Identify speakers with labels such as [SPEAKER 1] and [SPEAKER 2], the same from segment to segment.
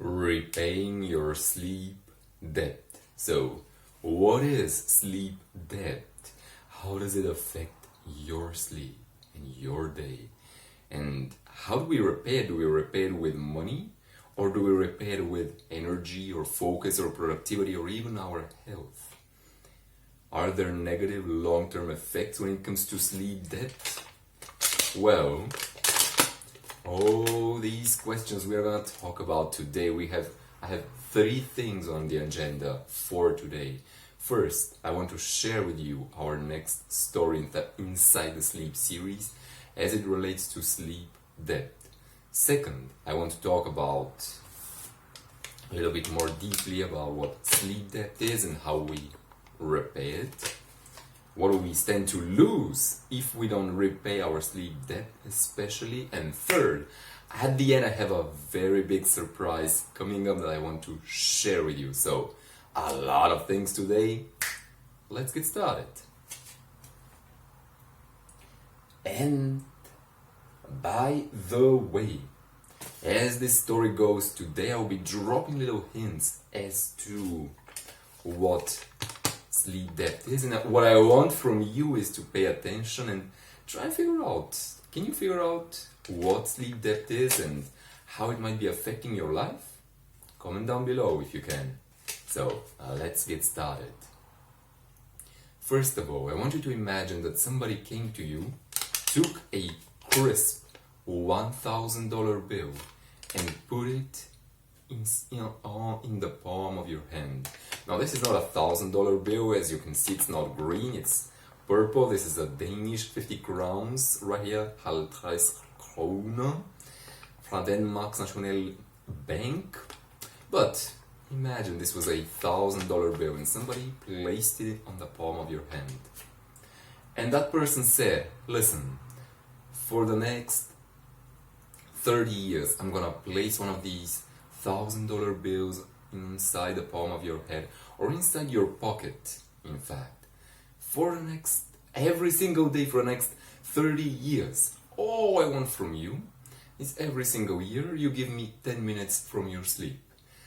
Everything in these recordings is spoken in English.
[SPEAKER 1] Repaying your sleep debt. So, what is sleep debt? How does it affect your sleep and your day? And how do we repay it? Do we repay it with money? Or do we repay it with energy or focus or productivity or even our health? Are there negative long-term effects when it comes to sleep debt? Well, all these questions we are going to talk about today. I have 3 things on the agenda for today. First, I want to share with you our next story inside the sleep series as it relates to sleep debt. Second, I want to talk about a little bit more deeply about what sleep debt is and how we repay it. What do we stand to lose if we don't repay our sleep debt, especially? And third, at the end, I have a very big surprise coming up that I want to share with you. So, a lot of things today. Let's get started. And by the way, as this story goes, today I'll be dropping little hints as to what sleep debt is, and what I want from you is to pay attention and try and figure out, can you figure out what sleep debt is and how it might be affecting your life? Comment down below if you can. So let's get started. First of all, I want you to imagine that somebody came to you, took a crisp $1,000 bill and put it in the palm of your hand. Now this is not a $1,000 bill, as you can see it's not green, it's purple. This is a Danish 50 crowns right here, 50 kroner, fra Danmarks National Bank. But imagine this was a $1,000 bill and somebody placed it on the palm of your hand. And that person said, listen, for the next 30 years, I'm gonna place one of these $1,000 bills inside the palm of your head or inside your pocket, in fact, for the next, every single day for the next 30 years. All I want from you is every single year you give me 10 minutes from your sleep.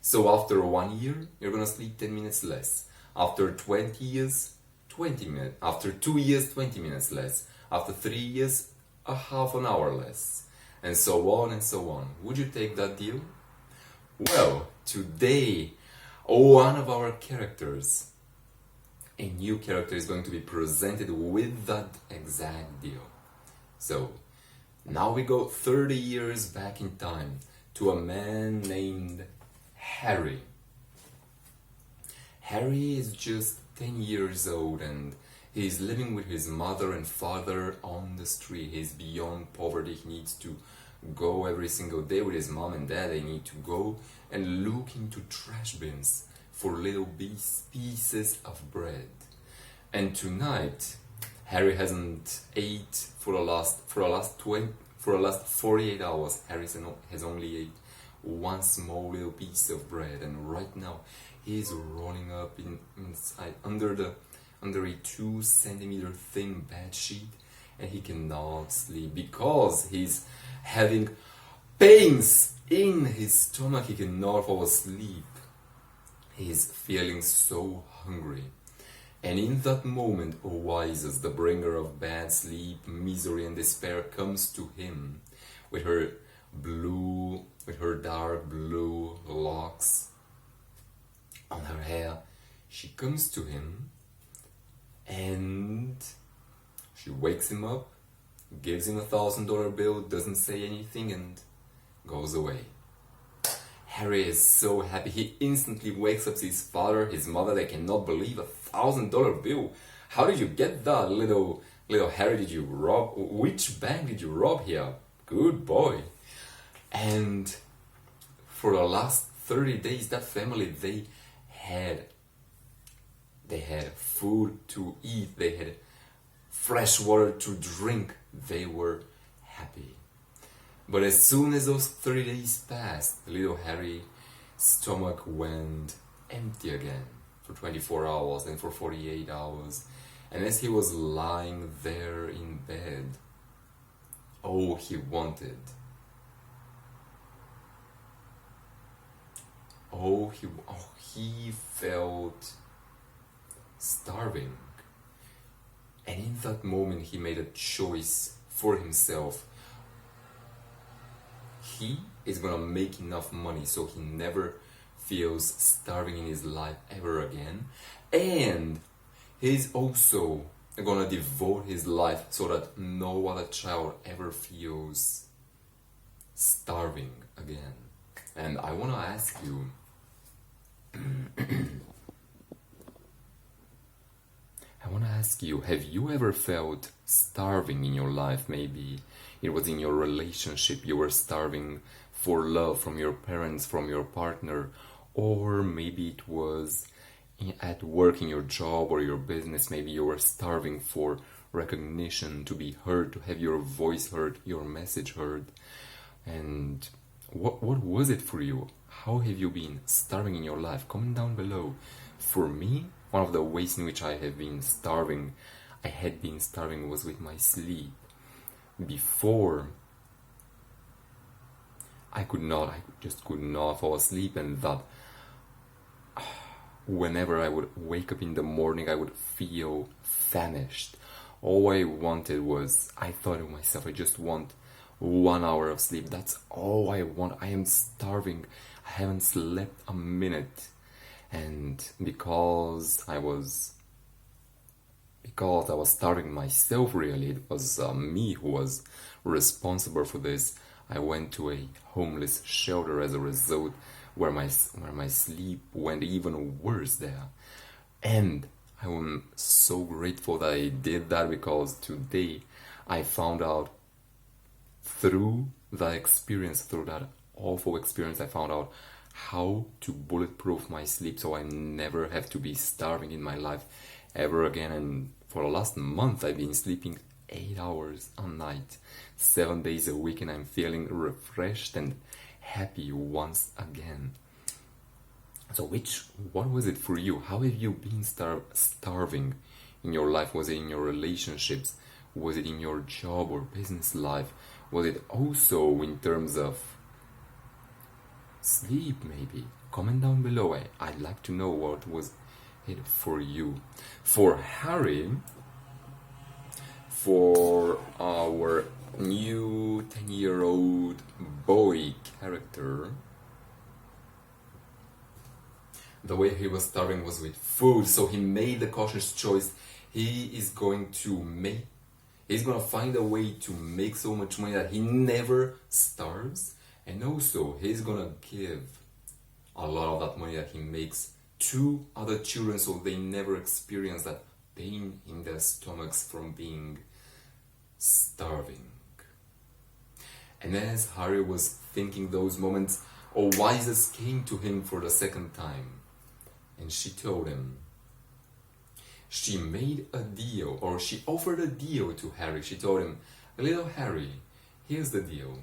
[SPEAKER 1] So after 1 year, you're gonna sleep 10 minutes less. After 20 years, 20 minutes. After 2 years, 20 minutes less. After 3 years, a half an hour less. And so on and so on. Would you take that deal? Well, today, one of our characters, a new character, is going to be presented with that exact deal. So, now we go 30 years back in time to a man named Harry. Harry is just 10 years old and he's living with his mother and father on the street. He's beyond poverty. He needs to go every single day with his mom and dad. They need to go and look into trash bins for little pieces of bread. And tonight, Harry hasn't ate for the last 48 hours. Harry has only ate one small little piece of bread, and right now he's rolling up inside under a 2 centimeter thin bed sheet, and he cannot sleep because he's having pains in his stomach. He cannot fall asleep. He's feeling so hungry. And in that moment, Oasis, the bringer of bad sleep, misery and despair, comes to him with her dark blue locks on her hair. She comes to him and she wakes him up, gives him a $1,000 bill, doesn't say anything, and goes away. Harry is so happy. He instantly wakes up his father, his mother. They cannot believe a $1,000 bill. How did you get that, little Harry? Did you rob? Which bank did you rob here? Good boy. And for the last 30 days, that family, they had food to eat. They had fresh water to drink. They were happy. But as soon as those 30 days passed, little Harry's stomach went empty again for 24 hours, then for 48 hours. And as he was lying there in bed, all he wanted he felt starving. And in that moment, he made a choice for himself. He is gonna make enough money so he never feels starving in his life ever again. And he's also gonna devote his life so that no other child ever feels starving again. And I wanna ask you, have you ever felt starving in your life? Maybe it was in your relationship, you were starving for love from your parents, from your partner, or maybe it was at work in your job or your business. Maybe you were starving for recognition, to be heard, to have your voice heard, your message heard. And what was it for you? How have you been starving in your life? Comment down below. For me, one of the ways in which I had been starving was with my sleep. Before, I just could not fall asleep, and that whenever I would wake up in the morning, I would feel famished. All I wanted was, I thought to myself, I just want 1 hour of sleep. That's all I want. I am starving. I haven't slept a minute. And because I was starving myself, really, it was me who was responsible for this. I went to a homeless shelter as a result, where my sleep went even worse there. And I am so grateful that I did that, because today I found out through that awful experience, I found out how to bulletproof my sleep so I never have to be starving in my life ever again. And for the last month, I've been sleeping 8 hours a night, 7 days a week, and I'm feeling refreshed and happy once again. So what was it for you? How have you been starving in your life? Was it in your relationships? Was it in your job or business life? Was it also in terms of sleep, maybe? Comment down below. I'd like to know what was it for you. For Harry, for our new 10-year-old boy character, the way he was starving was with food, so he made the cautious choice. He's gonna find a way to make so much money that he never starves, and also he's gonna give a lot of that money that he makes to other children so they never experience that pain in their stomachs from being starving. And as Harry was thinking those moments, a wisest came to him for the second time. And she told him, she made a deal, or she offered a deal to Harry. She told him, little Harry, here's the deal.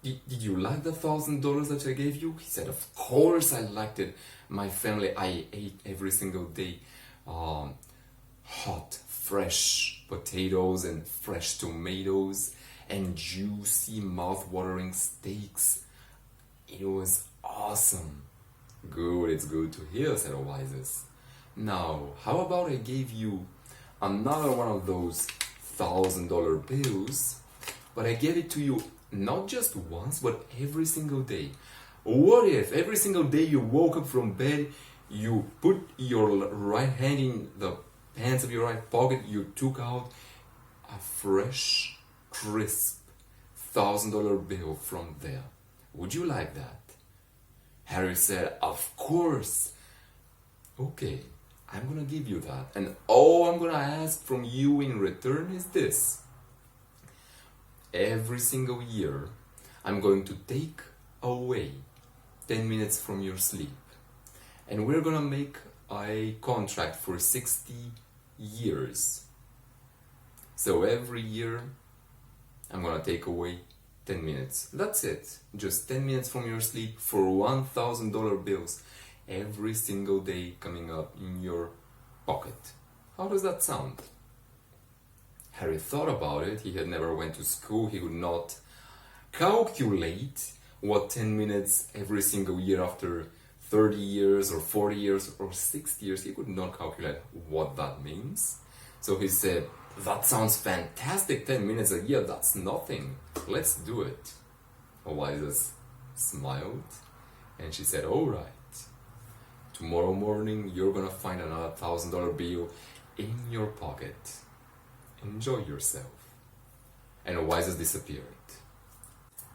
[SPEAKER 1] Did you like the $1,000 that I gave you? He said, of course I liked it. My family, I ate every single day hot, fresh potatoes and fresh tomatoes and juicy, mouth-watering steaks. It was awesome. Good, it's good to hear, said Oasis. Now, how about I gave you another one of those $1,000 bills, but I gave it to you not just once, but every single day. What if every single day you woke up from bed, you put your right hand in the pants of your right pocket, you took out a fresh, crisp $1,000 bill from there? Would you like that? Harry said, of course. Okay, I'm gonna give you that. And all I'm gonna ask from you in return is this. Every single year, I'm going to take away 10 minutes from your sleep. And we're gonna make a contract for 60 years. So every year, I'm gonna take away 10 minutes. That's it. Just 10 minutes from your sleep for $1,000 bills every single day coming up in your pocket. How does that sound? Harry thought about it. He had never went to school. He could not calculate what 10 minutes every single year after 30 years or 40 years or 60 years. He could not calculate what that means. So he said, that sounds fantastic, 10 minutes a year, that's nothing. Let's do it. Oasis smiled and she said, all right. Tomorrow morning, you're gonna find another $1,000 bill in your pocket. Enjoy yourself. And Oasis disappeared.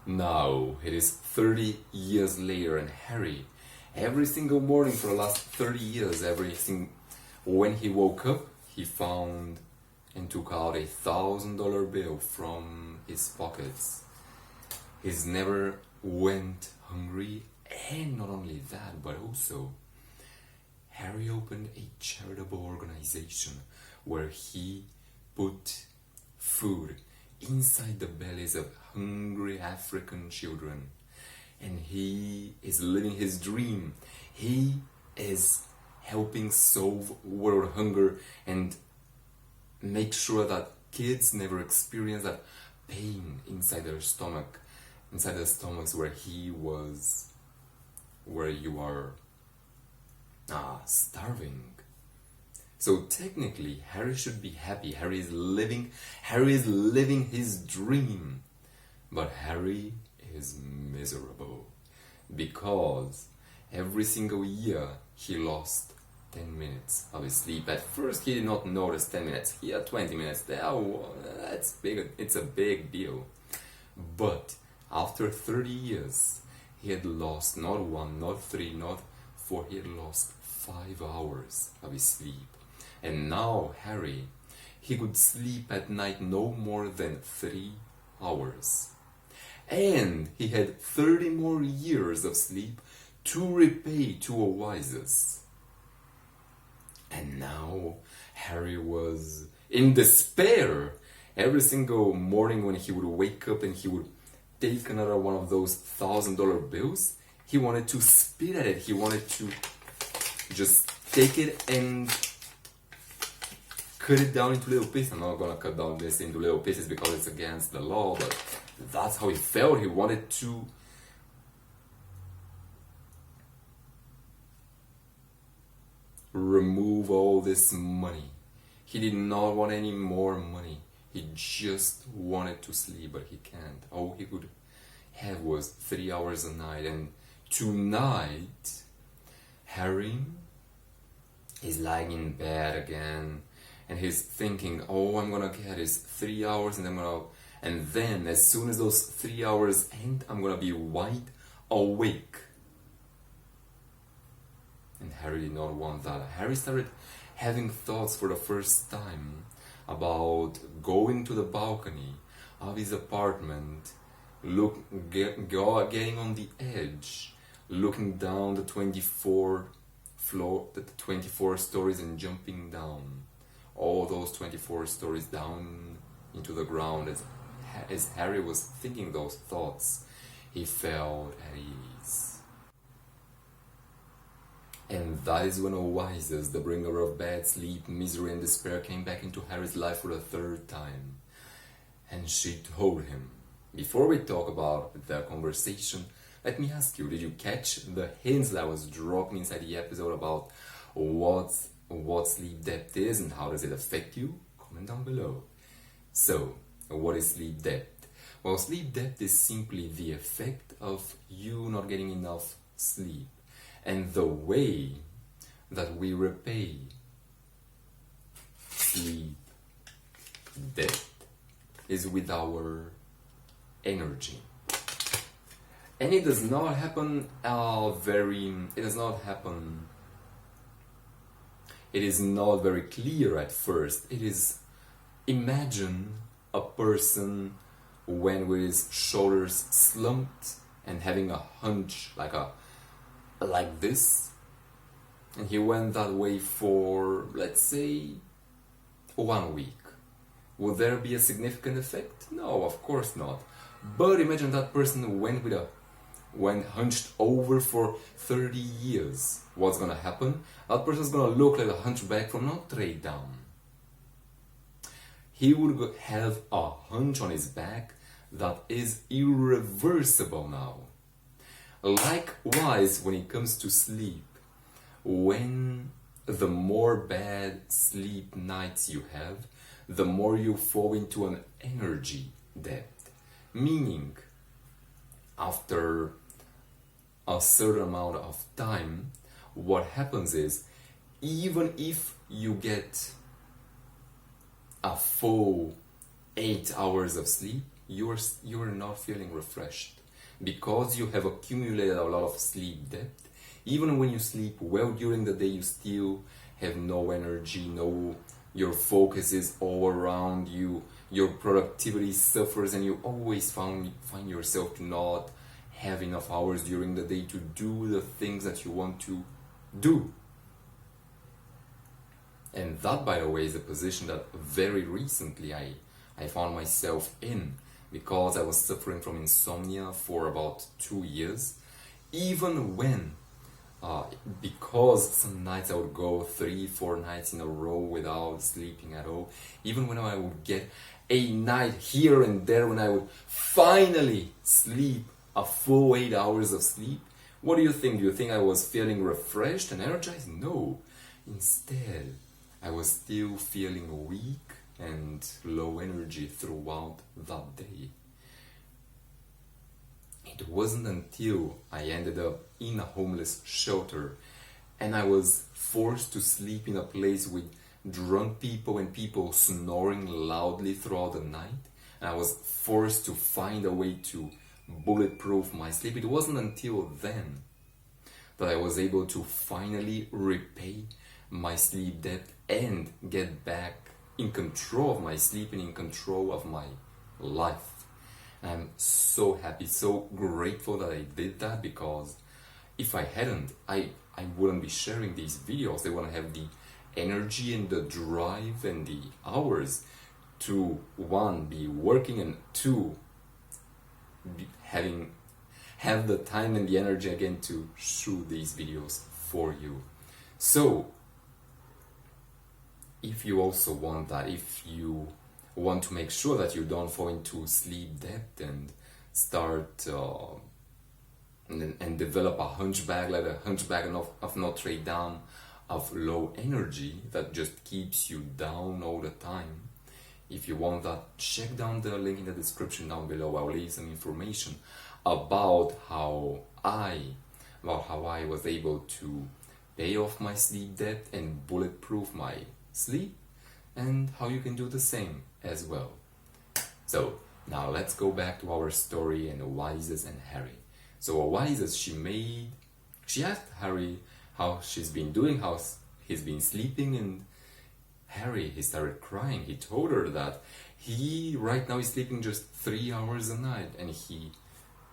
[SPEAKER 1] Now, it is 30 years later and Harry, every single morning for the last 30 years, when he woke up, he found and took out a $1,000 bill from his pockets. He's never went hungry, and not only that, but also Harry opened a charitable organization where he put food inside the bellies of hungry African children. And he is living his dream. He is helping solve world hunger and make sure that kids never experience that pain inside their stomach, inside their stomachs where you are starving. So technically, Harry should be happy. Harry is living his dream. But Harry is miserable because every single year he lost 10 minutes of his sleep. At first he did not notice 10 minutes. He had 20 minutes. That's big. It's a big deal. But after 30 years, he had lost not 1, not 3, not 4. He had lost 5 hours of his sleep. And now Harry, he could sleep at night no more than 3 hours. And he had 30 more years of sleep to repay to Oasis. And now Harry was in despair. Every single morning when he would wake up and he would take another one of those $1,000 bills, he wanted to spit at it. He wanted to just take it and cut it down into little pieces. I'm not gonna cut down this into little pieces because it's against the law, but that's how he felt. He wanted to remove all this money. He did not want any more money. He just wanted to sleep, but he can't. All he could have was 3 hours a night. And tonight, Harry is lying in bed again, and he's thinking, all I'm gonna get is 3 hours, and then as soon as those 3 hours end, I'm gonna be wide awake. And Harry did not want that. Harry started having thoughts for the first time about going to the balcony of his apartment, getting on the edge, looking down the 24 stories and jumping down all those 24 stories down into the ground. As Harry was thinking those thoughts, he felt at ease. And that is when Oasis, the bringer of bad sleep, misery and despair, came back into Harry's life for the third time. And she told him, before we talk about their conversation, let me ask you, did you catch the hints that I was dropping inside the episode about what sleep debt is and how does it affect you? Comment down below. So, what is sleep debt? Well, sleep debt is simply the effect of you not getting enough sleep. And the way that we repay sleep debt is with our energy. And it does not happen it is not very clear at first. It is, imagine a person when with his shoulders slumped and having a hunch like this, and he went that way for, let's say, 1 week. Would there be a significant effect? No, of course not. But imagine that person went hunched over for 30 years. What's gonna happen? That person's gonna look like a hunchback from Notre Dame. He would have a hunch on his back that is irreversible now. Likewise, when it comes to sleep, when the more bad sleep nights you have, the more you fall into an energy debt. Meaning, after a certain amount of time, what happens is, even if you get a full 8 hours of sleep, you're not feeling refreshed because you have accumulated a lot of sleep debt. Even when you sleep well during the day, you still have no energy, your focus is all around you, your productivity suffers, and you always find yourself to not have enough hours during the day to do the things that you want to do. And that, by the way, is a position that very recently I found myself in, because I was suffering from insomnia for about 2 years. Even when, because some nights I would go 3-4 nights in a row without sleeping at all, even when I would get a night here and there when I would finally sleep a full 8 hours of sleep, what do you think? Do you think I was feeling refreshed and energized? No. Instead, I was still feeling weak and low energy throughout that day. It wasn't until I ended up in a homeless shelter and I was forced to sleep in a place with drunk people and people snoring loudly throughout the night, and I was forced to find a way to bulletproof my sleep. It wasn't until then that I was able to finally repay my sleep debt and get back in control of my sleep and in control of my life. And I'm so happy, so grateful that I did that, because if I hadn't, I wouldn't be sharing these videos. I wouldn't have the energy and the drive and the hours to, one, be working, and two, have the time and the energy again to shoot these videos for you. So if you also want that, if you want to make sure that you don't fall into sleep debt and start and develop a hunchback, like a hunchback of Notre Dame, of low energy that just keeps you down all the time, if you want that, check down the link in the description down below. I'll leave some information about how I was able to pay off my sleep debt and bulletproof my sleep, and how you can do the same as well. So now let's go back to our story and Oasis and Harry. So Oasis, she asked Harry how she's been doing, how he's been sleeping, and Harry, he started crying. He told her that he right now is sleeping just 3 hours a night, and he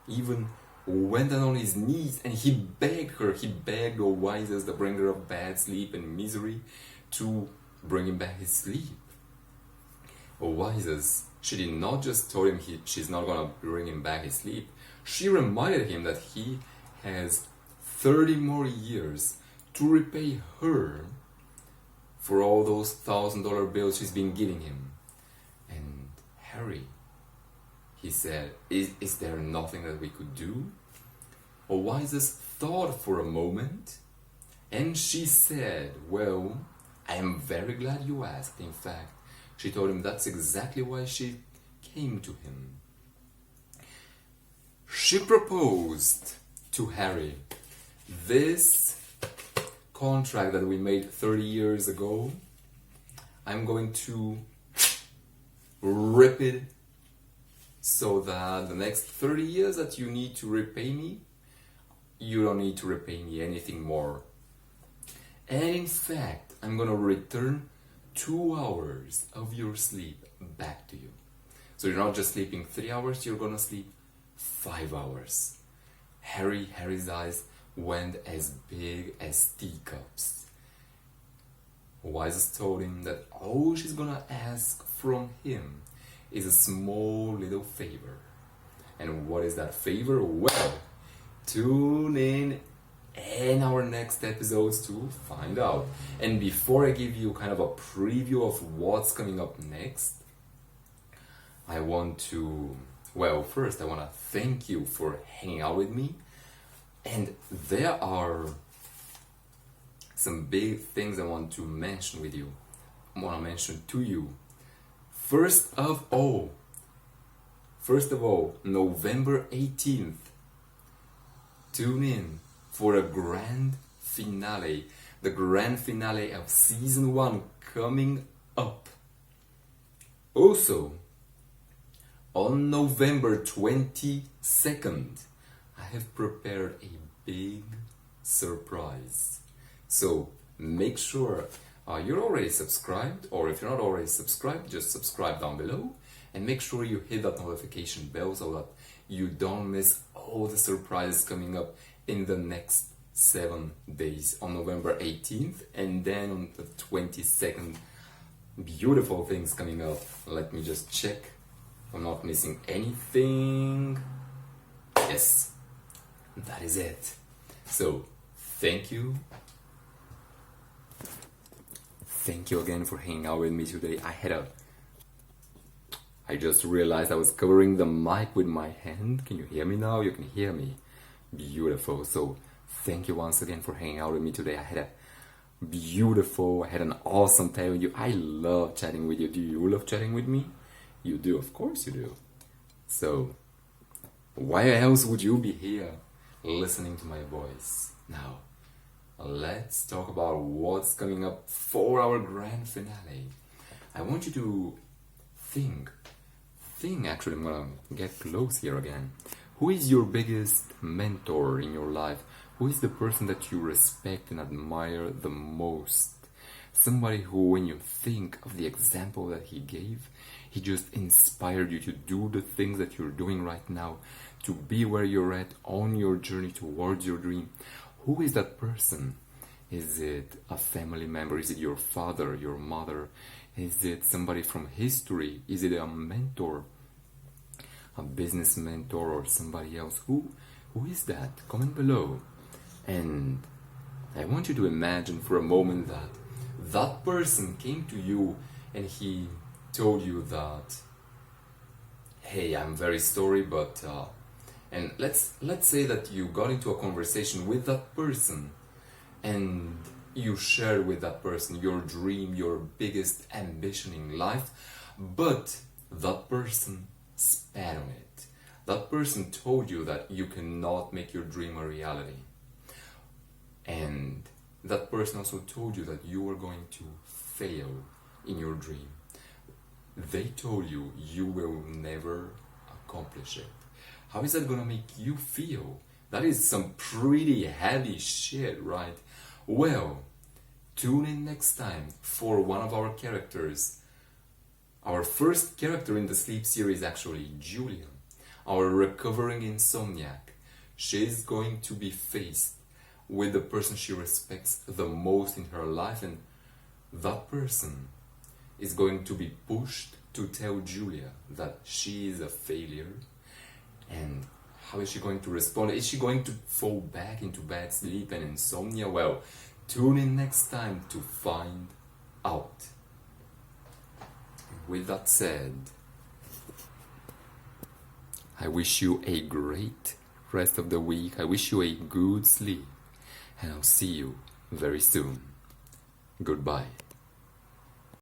[SPEAKER 1] even went down on his knees and he begged Oasis, the bringer of bad sleep and misery, to bring him back his sleep. Oasis, she did not just tell him she's not gonna bring him back his sleep. She reminded him that he has 30 more years to repay her for all those $1,000 bills she's been giving him. And Harry, he said, is there nothing that we could do? Oasis thought for a moment, and she said, well, I am very glad you asked. In fact, she told him that's exactly why she came to him. She proposed to Harry this contract that we made 30 years ago. I'm going to rip it so that the next 30 years that you need to repay me, you don't need to repay me anything more. And in fact, I'm gonna return 2 hours of your sleep back to you. So you're not just sleeping 3 hours, you're gonna sleep 5 hours. Harry's eyes went as big as teacups. Oasis told him that all she's gonna ask from him is a small little favor. And what is that favor? Well, tune in our next episodes to find out. And before I give you kind of a preview of what's coming up next, first I want to thank you for hanging out with me. And there are some big things I want to mention with you. I want to mention to you. First of all, November 18th, tune in for a grand finale. The grand finale of season 1 coming up. Also, on November 22nd, I have prepared a big surprise. So make sure you're already subscribed, or if you're not already subscribed, just subscribe down below, and make sure you hit that notification bell so that you don't miss all the surprises coming up in the next 7 days. On November 18th and then on the 22nd, beautiful things coming up. Let me just check if I'm not missing anything. Yes, that is it. So thank you again for hanging out with me today. I just realized I was covering the mic with my hand. Can you hear me now? You can hear me. Beautiful. So thank you once again for hanging out with me today. I had an awesome time with you. I love chatting with you. Do you love chatting with me? You do, of course you do. So why else would you be here listening to my voice? Now, let's talk about what's coming up for our grand finale. I want you to think, actually, I'm gonna get close here again. Who is your biggest mentor in your life? Who is the person that you respect and admire the most? Somebody who, when you think of the example that he gave, he just inspired you to do the things that you're doing right now, to be where you're at on your journey towards your dream. Who is that person? Is it a family member? Is it your father, your mother? Is it somebody from history? Is it a mentor? A business mentor or somebody else? Who is that? Comment below. And I want you to imagine for a moment that that person came to you and he told you that, hey, I'm very sorry, but and let's say that you got into a conversation with that person and you shared with that person your dream, your biggest ambition in life, but that person spat on it. That person told you that you cannot make your dream a reality. And that person also told you that you were going to fail in your dream. They told you you will never accomplish it. How is that gonna make you feel? That is some pretty heavy shit, right? Well, tune in next time for one of our characters. Our first character in the Sleep series, actually, Julia, our recovering insomniac. She's going to be faced with the person she respects the most in her life, and that person is going to be pushed to tell Julia that she is a failure. And how is she going to respond? Is she going to fall back into bad sleep and insomnia? Well, tune in next time to find out. With that said, I wish you a great rest of the week. I wish you a good sleep. And I'll see you very soon. Goodbye.